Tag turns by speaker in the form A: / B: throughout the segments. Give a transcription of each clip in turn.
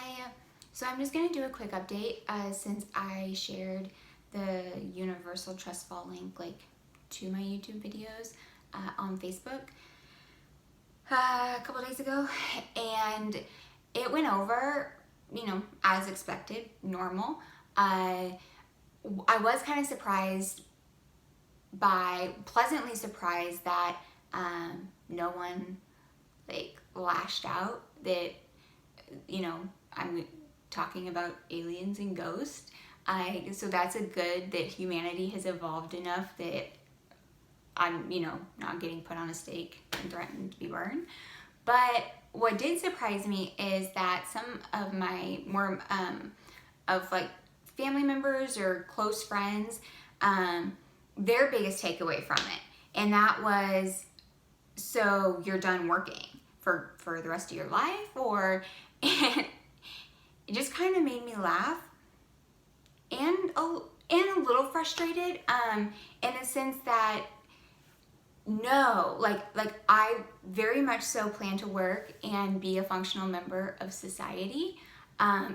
A: Hi, so I'm just going to do a quick update since I shared the Universal Trust Fall link to my YouTube videos on Facebook a couple days ago, and it went over, as expected, normal. I was kind of pleasantly surprised that no one lashed out that I'm talking about aliens and ghosts. So that's a good that humanity has evolved enough that I'm, not getting put on a stake and threatened to be burned. But what did surprise me is that some of my more family members or close friends, their biggest takeaway from it, and that was, so you're done working for the rest of your life, or and it just kind of made me laugh and a little frustrated, in the sense that no, I very much so plan to work and be a functional member of society.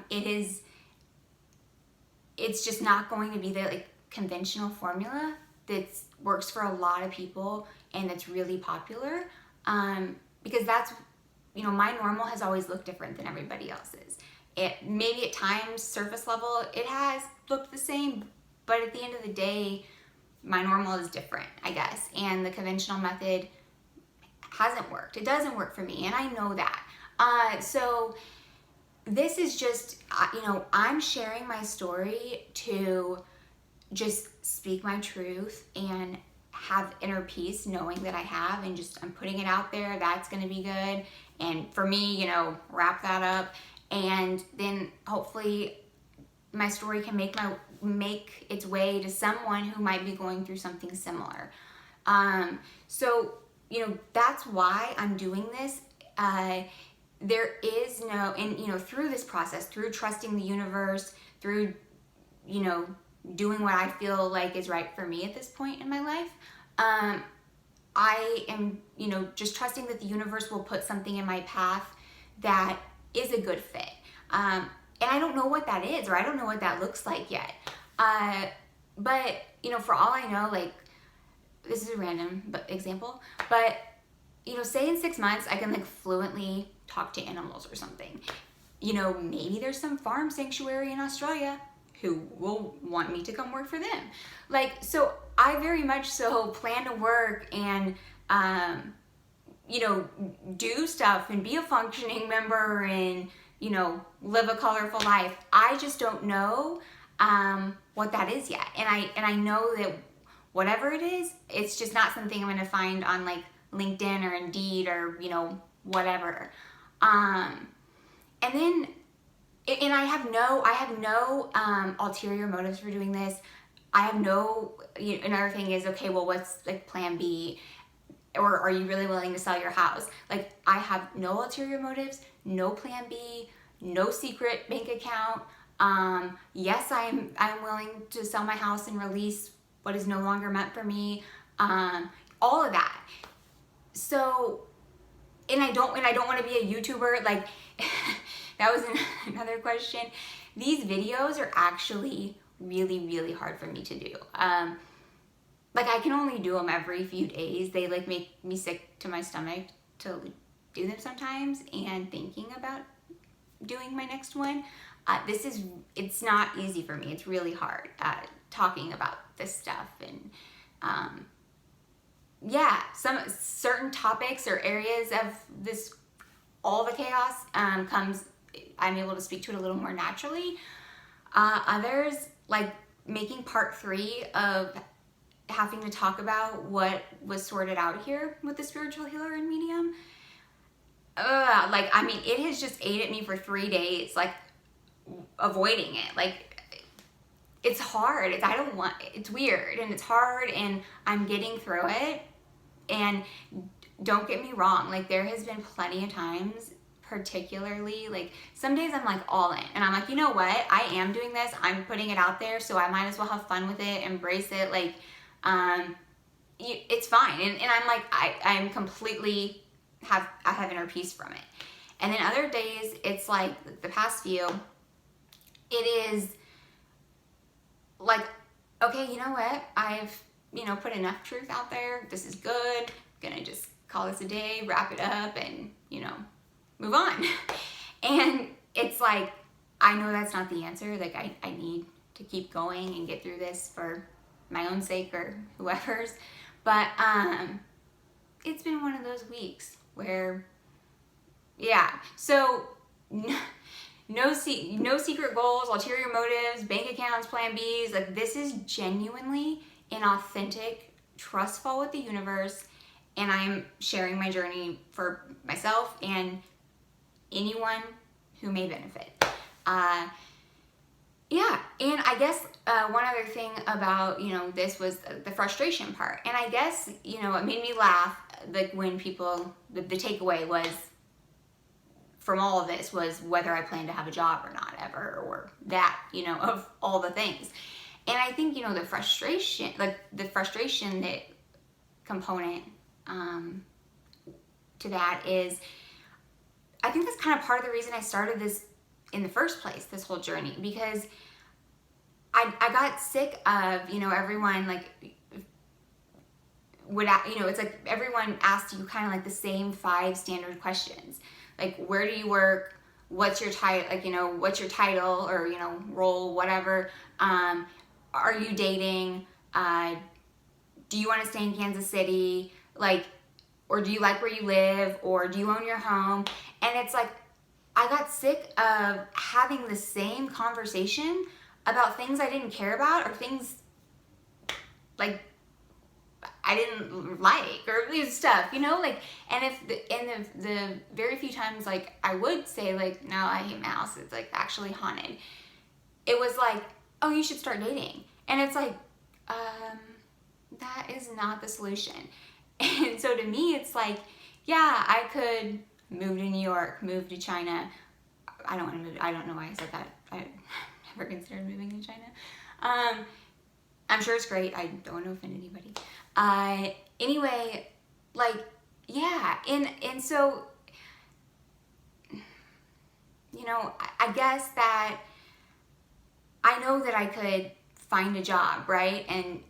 A: It's just not going to be the conventional formula that works for a lot of people and that's really popular, because that's, my normal has always looked different than everybody else's. It maybe at times, surface level, it has looked the same, but at the end of the day, my normal is different, I guess, and the conventional method hasn't worked. It doesn't work for me, and I know that. So this is just, I'm sharing my story to just speak my truth and have inner peace knowing that I have, and just I'm putting it out there. That's going to be good. And for me, wrap that up, and then hopefully my story can make its way to someone who might be going through something similar. So that's why I'm doing this. There is no, and through this process, through trusting the universe, through doing what I feel like is right for me at this point in my life, I am just trusting that the universe will put something in my path that is a good fit. And I don't know what that is, or I don't know what that looks like yet. But for all I know, this is a random example, but say in 6 months I can fluently talk to animals or something. Maybe there's some farm sanctuary in Australia who will want me to come work for them. So I very much so plan to work and, do stuff and be a functioning member and, live a colorful life. I just don't know what that is yet. And I know that whatever it is, it's just not something I'm going to find on LinkedIn or Indeed or, whatever. And then, and I have no ulterior motives for doing this. I have no, another thing is, okay, well, what's plan B? Or are you really willing to sell your house? I have no ulterior motives, no plan B, no secret bank account. Yes, I'm willing to sell my house and release what is no longer meant for me. All of that. So, and I don't want to be a YouTuber. That was another question. These videos are actually really, really hard for me to do. I can only do them every few days. They make me sick to my stomach to do them sometimes, and thinking about doing my next one. It's not easy for me. It's really hard talking about this stuff, and some certain topics or areas of this, all the chaos I'm able to speak to it a little more naturally. Others, making part 3 of having to talk about what was sorted out here with the spiritual healer and medium. It has just ate at me for 3 days, avoiding it. It's hard. It's weird and it's hard, and I'm getting through it. And don't get me wrong, there has been plenty of times, particularly, some days I'm all in, and I'm you know what, I am doing this, I'm putting it out there, so I might as well have fun with it, embrace it, it's fine. And I'm I'm completely I have inner peace from it. And then other days, it's like the past few, it is like, okay, you know what? I've, put enough truth out there. This is good. I'm gonna just call this a day, wrap it up, and, move on. And it's like, I know that's not the answer. Like, I need to keep going and get through this for my own sake or whoever's. But it's been one of those weeks where, yeah. So no secret goals, ulterior motives, bank accounts, plan Bs. Like, this is genuinely an authentic, trustful with the universe, and I'm sharing my journey for myself and anyone who may benefit. Yeah, and I guess one other thing about, this was the frustration part. And I guess, it made me laugh, like when people, the takeaway was, from all of this, was whether I plan to have a job or not ever, or that, of all the things. And I think, the frustration that component to that is, I think that's kind of part of the reason I started this in the first place, this whole journey, because I got sick of, everyone it's like everyone asked you kind of like the same 5 standard questions. Like, where do you work? What's your title? What's your title or, role, whatever. Are you dating? Do you want to stay in Kansas City? Or do you like where you live? Or do you own your home? And it's like, I got sick of having the same conversation about things I didn't care about, or things like I didn't like, or stuff, and if the very few times I would say no, I hate my house, it's actually haunted, it was like, oh, you should start dating. And it's like, that is not the solution. And so to me, it's like, yeah, I could move to New York, move to China. I don't want to move. I don't know why I said that. I never considered moving to China. I'm sure it's great. I don't want to offend anybody. Anyway, yeah. And so, I guess that I know that I could find a job, right? And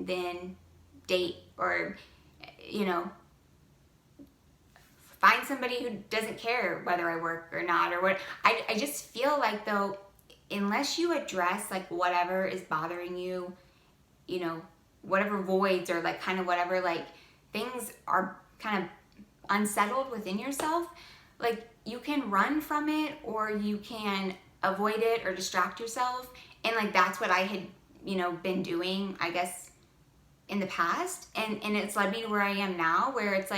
A: then date, or, find somebody who doesn't care whether I work or not, or what. I just feel like, though, unless you address whatever is bothering you, whatever voids, or kind of whatever things are kind of unsettled within yourself, you can run from it, or you can avoid it or distract yourself. And that's what I had been doing, I guess, in the past, and it's led me to where I am now, where it's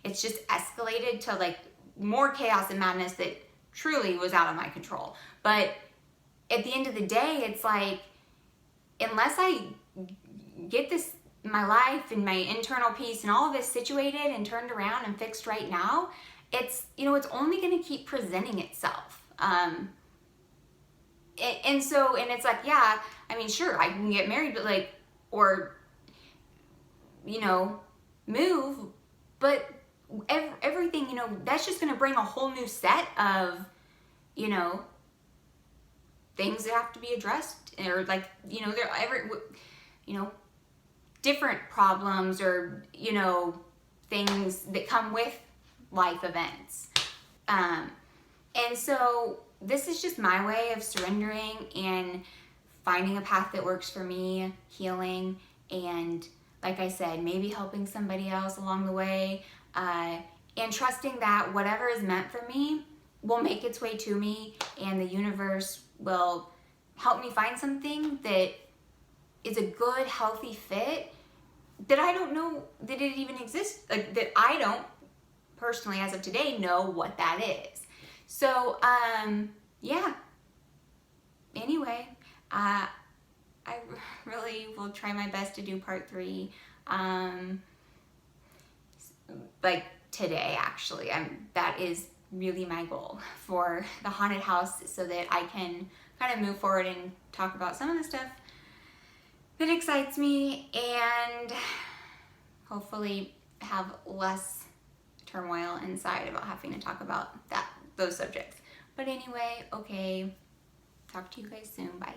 A: it's just escalated to more chaos and madness that truly was out of my control. But at the end of the day, it's unless I get my life and my internal peace and all of this situated and turned around and fixed right now, it's it's only going to keep presenting itself. And it's yeah, I mean, sure, I can get married, but or move, but everything, that's just going to bring a whole new set of, things that have to be addressed, or different problems, or, things that come with life events. And so this is just my way of surrendering and finding a path that works for me, healing, and like I said, maybe helping somebody else along the way, and trusting that whatever is meant for me will make its way to me, and the universe will help me find something that is a good, healthy fit that I don't know that it even exists, that I don't personally, as of today, know what that is. So, yeah. Anyway, I really will try my best to do part 3, today, actually. That is really my goal for the haunted house, so that I can kind of move forward and talk about some of the stuff that excites me, and hopefully have less turmoil inside about having to talk about those subjects. But anyway, okay, talk to you guys soon. Bye.